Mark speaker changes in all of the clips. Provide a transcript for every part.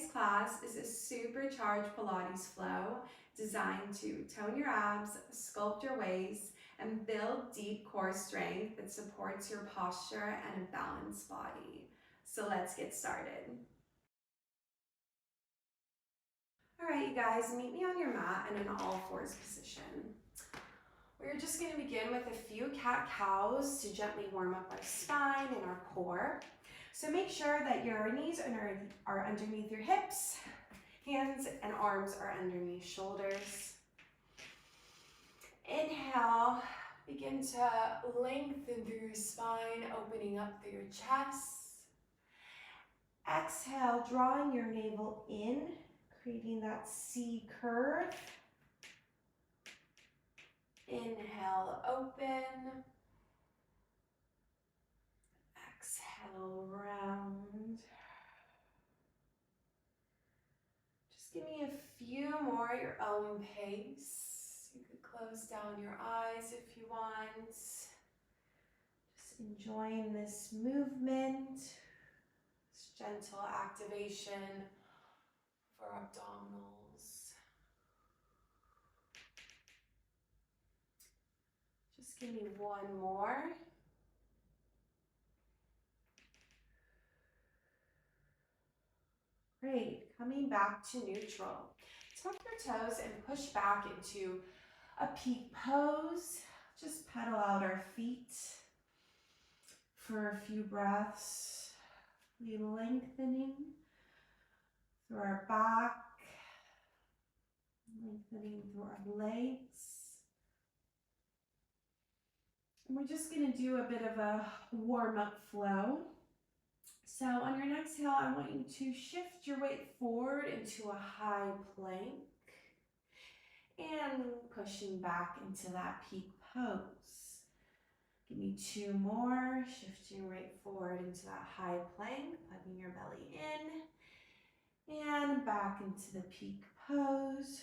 Speaker 1: Today's class is a supercharged Pilates flow designed to tone your abs, sculpt your waist, and build deep core strength that supports your posture and a balanced body. So let's get started. All right, you guys, meet me on your mat in an all fours position. We're just going to begin with a few cat-cows to gently warm up our spine and our core. So make sure that your knees are underneath your hips, hands and arms are underneath shoulders. Inhale, begin to lengthen through your spine, opening up through your chest. Exhale, drawing your navel in, creating that C curve. Inhale, open. Exhale, round. Just give me a few more at your own pace. You could close down your eyes if you want. Just enjoying this movement, this gentle activation for abdominals. Just give me one more. Great, coming back to neutral. Tuck your toes and push back into a peak pose. Just pedal out our feet for a few breaths. We lengthening through our back, lengthening through our legs. And we're just going to do a bit of a warm-up flow. So on your next exhale, I want you to shift your weight forward into a high plank and pushing back into that peak pose. Give me two more, shifting your weight forward into that high plank, plugging your belly in and back into the peak pose.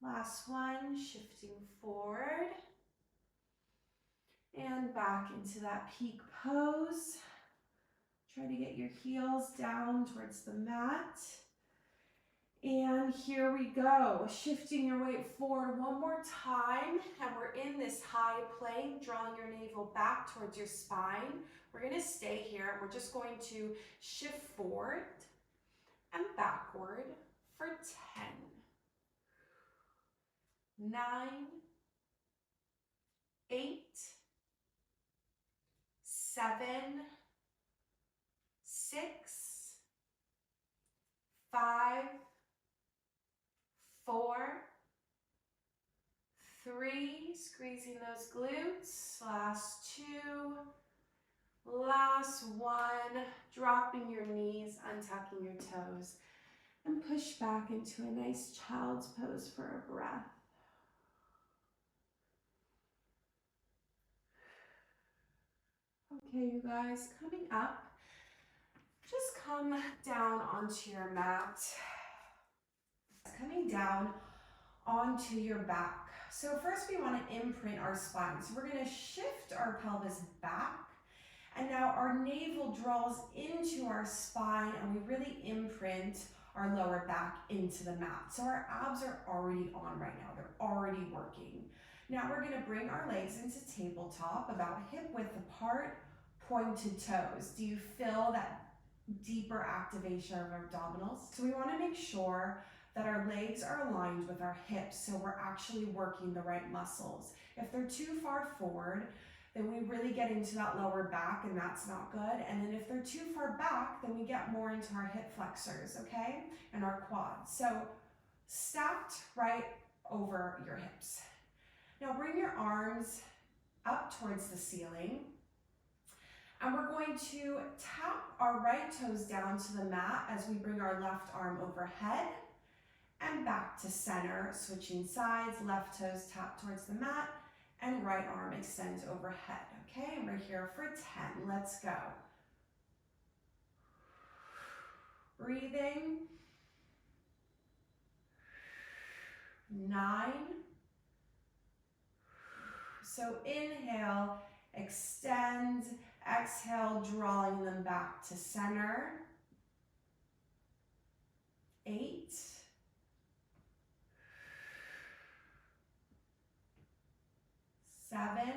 Speaker 1: Last one, shifting forward and back into that peak pose. Try to get your heels down towards the mat. And here we go, shifting your weight forward one more time. And we're in this high plank, drawing your navel back towards your spine. We're gonna stay here. We're just going to shift forward and backward for 10, 9, 8, 7, 6, 5, 4, 3, squeezing those glutes, last 2, last 1, dropping your knees, untucking your toes, and push back into a nice child's pose for a breath. Okay, you guys, coming up, just come down onto your mat, coming down onto your back. So first we want to imprint our spine. So we're going to shift our pelvis back, and now our navel draws into our spine and we really imprint our lower back into the mat. So our abs are already on right now. They're already working. Now we're going to bring our legs into tabletop, about hip width apart, pointed toes. Do you feel that deeper activation of our abdominals? So we want to make sure that our legs are aligned with our hips, so we're actually working the right muscles. If they're too far forward, then we really get into that lower back, and that's not good. And then if they're too far back, then we get more into our hip flexors, okay? And our quads. So stacked right over your hips. Now bring your arms up towards the ceiling. And we're going to tap our right toes down to the mat as we bring our left arm overhead and back to center, switching sides, left toes tap towards the mat and right arm extends overhead. Okay, and we're here for 10. Let's go. Breathing. 9. So inhale, extend, exhale, drawing them back to center. 8, 7,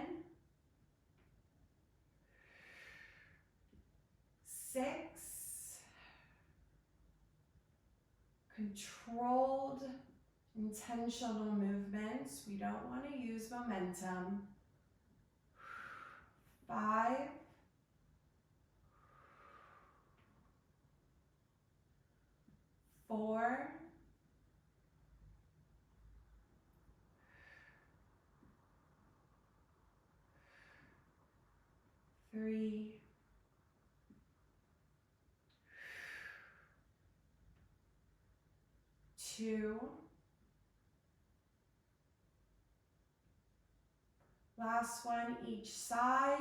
Speaker 1: 6, controlled, intentional movements. We don't want to use momentum. 5, 4, 3, 2, last one each side,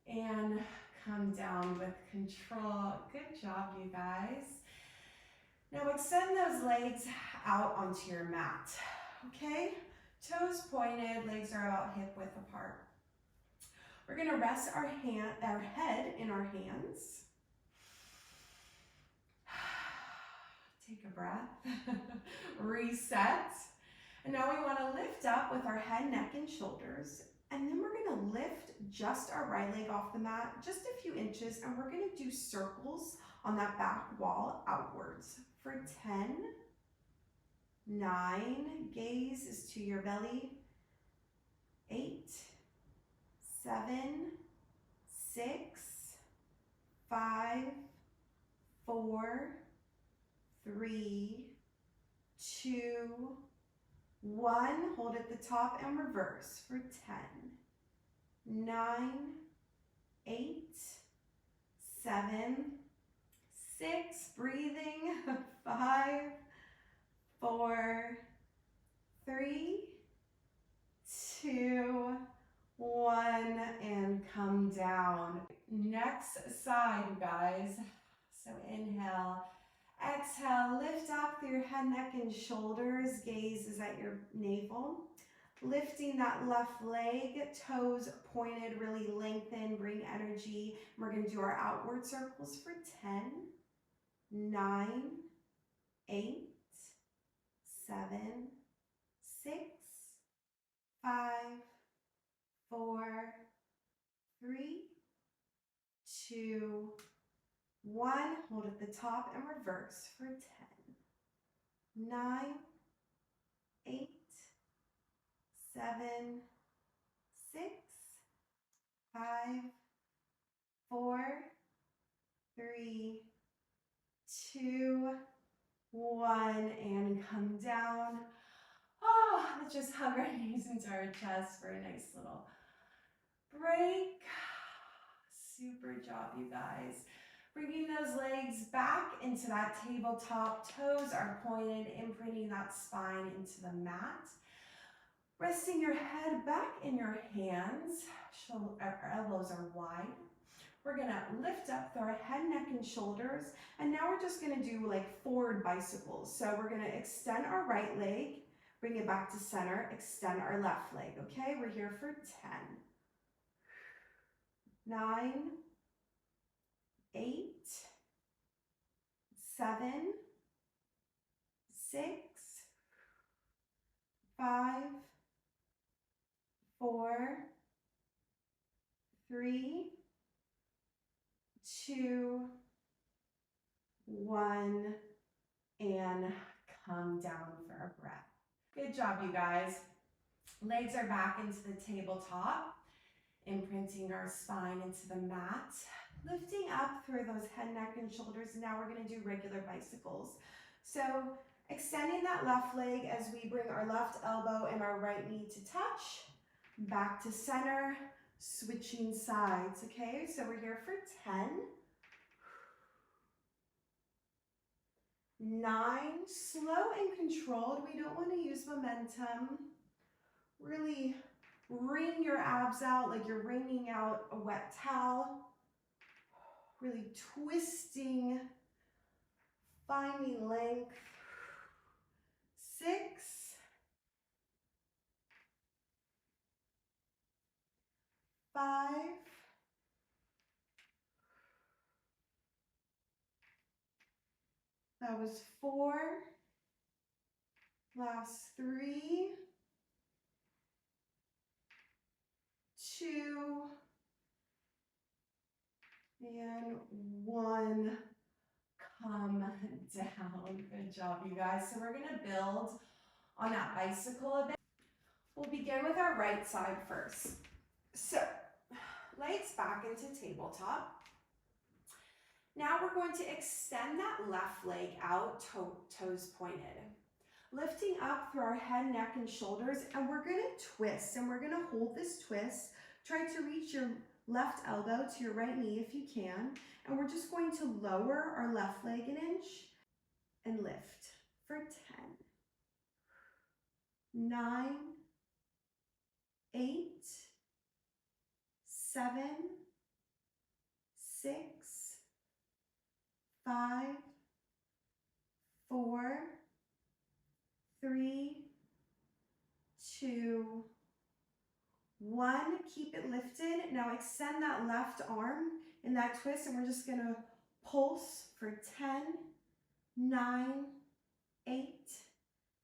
Speaker 1: and come down with control. Good job, you guys. Now extend those legs out onto your mat, okay? Toes pointed, legs are about hip width apart. We're gonna rest our head in our hands. Take a breath, reset. And now we wanna lift up with our head, neck, and shoulders. And then we're gonna lift just our right leg off the mat, just a few inches, and we're gonna do circles on that back wall outwards for 10, 9, gaze is to your belly, 8, 7, 6, 5, 4, 3, 2, 1. Hold at the top and reverse for 10, 9, 8, 7, 6, breathing, 5, 4, 3, 2, 1, and come down. Next side, guys. So inhale, exhale, lift up through your head, neck, and shoulders. Gaze is at your navel. Lifting that left leg, toes pointed, really lengthen, bring energy. We're going to do our outward circles for 10, 9, 8, 7, 6, 5, 4, 3, 2, 1. Hold at the top and reverse for 10, 9, 8, 7, 6, 5, 4, 3, 2, 1, and come down. Oh, let's just hug our knees into our chest for a nice little break. Super job, you guys. Bringing those legs back into that tabletop. Toes are pointed, imprinting that spine into the mat. Resting your head back in your hands. Our elbows are wide. We're gonna lift up through our head, neck, and shoulders. And now we're just gonna do like forward bicycles. So we're gonna extend our right leg, bring it back to center, extend our left leg, okay? We're here for 10, 9, 8, 7, 6, 5, 4, 3, 2, 1, and come down for a breath. Good job, you guys. Legs are back into the tabletop, imprinting our spine into the mat, lifting up through those head, neck, and shoulders. Now we're going to do regular bicycles. So extending that left leg as we bring our left elbow and our right knee to touch, back to center, switching sides, okay? So we're here for 10, 9, slow and controlled. We don't want to use momentum. Really wring your abs out like you're wringing out a wet towel. Really twisting, finding length. 6, 5, That was 4. Last 3, 2, and 1. Come down. Good job, you guys. So we're going to build on that bicycle a bit. We'll begin with our right side first. So legs back into tabletop. Now we're going to extend that left leg out, toes pointed. Lifting up through our head, neck, and shoulders, and we're going to twist, and we're going to hold this twist. Try to reach your left elbow to your right knee if you can, and we're just going to lower our left leg an inch and lift for 10, 9, 8, 7, 6, 5, 4, 3, 2, 1. Keep it lifted. Now extend that left arm in that twist, and we're just going to pulse for 10, 9, 8,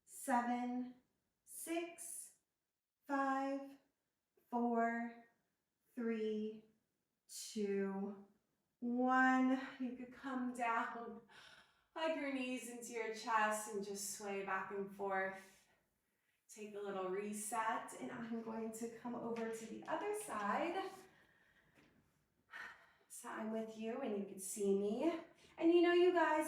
Speaker 1: 7, 6, 5, 4, 3, 2, 1. You could come down, hug your knees into your chest, and just sway back and forth. Take a little reset, and I'm going to come over to the other side. So I'm with you, and you can see me. And you know, you guys,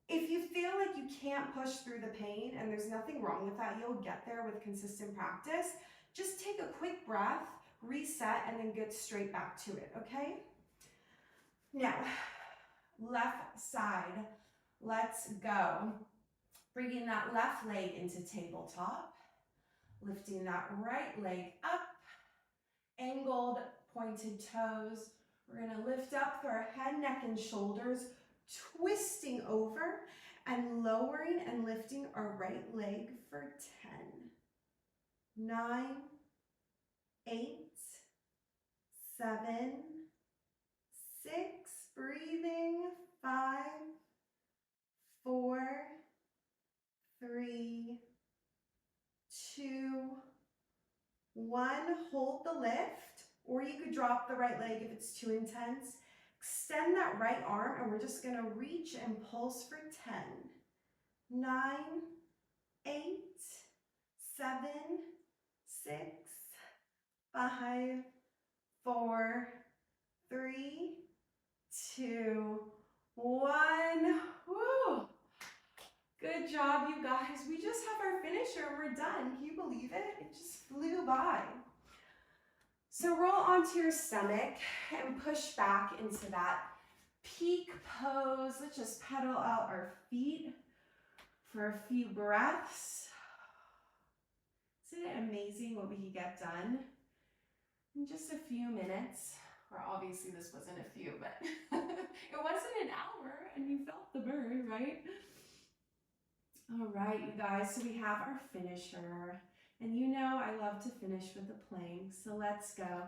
Speaker 1: if you feel like you can't push through the pain, and there's nothing wrong with that, you'll get there with consistent practice. Just take a quick breath, reset, and then get straight back to it, okay? Now, left side, let's go. Bringing that left leg into tabletop, lifting that right leg up, angled pointed toes. We're going to lift up through our head, neck, and shoulders, twisting over and lowering and lifting our right leg for 10, 9, 8, 7, 6, breathing, 5, 4, 3, 2, 1. Hold the lift, or you could drop the right leg if it's too intense. Extend that right arm, and we're just going to reach and pulse for 10, 9, 8, 7, 6, 5, 4, 3, 2, 1. Woo! Good job, you guys. We just have our finisher and we're done. Can you believe it? It just flew by. So roll onto your stomach and push back into that peak pose. Let's just pedal out our feet for a few breaths. Isn't it amazing what we can get done in just a few minutes? Or obviously this wasn't a few, but it wasn't an hour and you felt the burn, right? All right, you guys, so we have our finisher. And you know I love to finish with a plank, so let's go.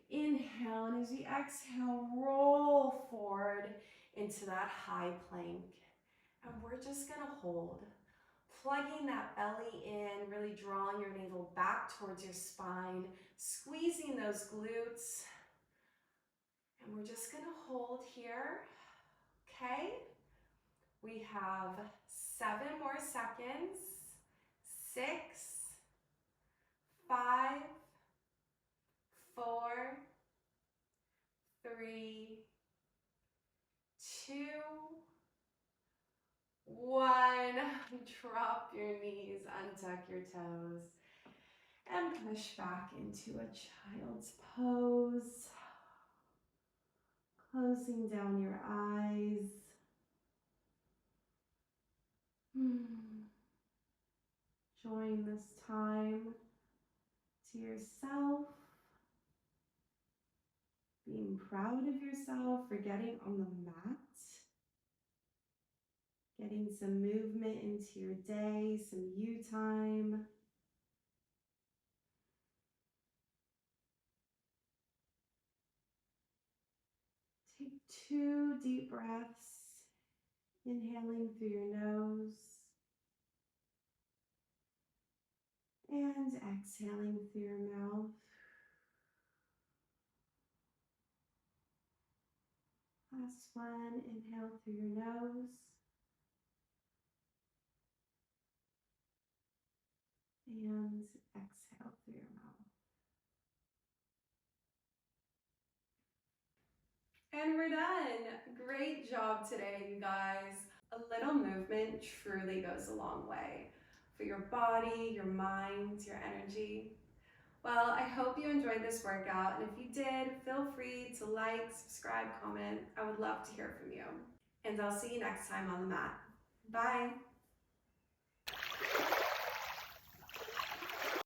Speaker 1: Inhale, and as we exhale, roll forward into that high plank. And we're just gonna hold, plugging that belly in, really drawing your navel back towards your spine, squeezing those glutes. And we're just gonna hold here, okay? We have 7 more seconds. 6, 5, 4, 3, 2, 1. Drop your knees, untuck your toes, and push back into a child's pose. Closing down your eyes. Enjoying this time to yourself. Being proud of yourself for getting on the mat. Getting some movement into your day, some you time. Take 2 deep breaths Inhaling through your nose and exhaling through your mouth. Last one, inhale through your nose and exhale through your mouth. And we're done. Great job today, you guys. A little movement truly goes a long way for your body, your mind, your energy. Well, I hope you enjoyed this workout, and if you did, feel free to like, subscribe, comment. I would love to hear from you. And I'll see you next time on the mat. Bye.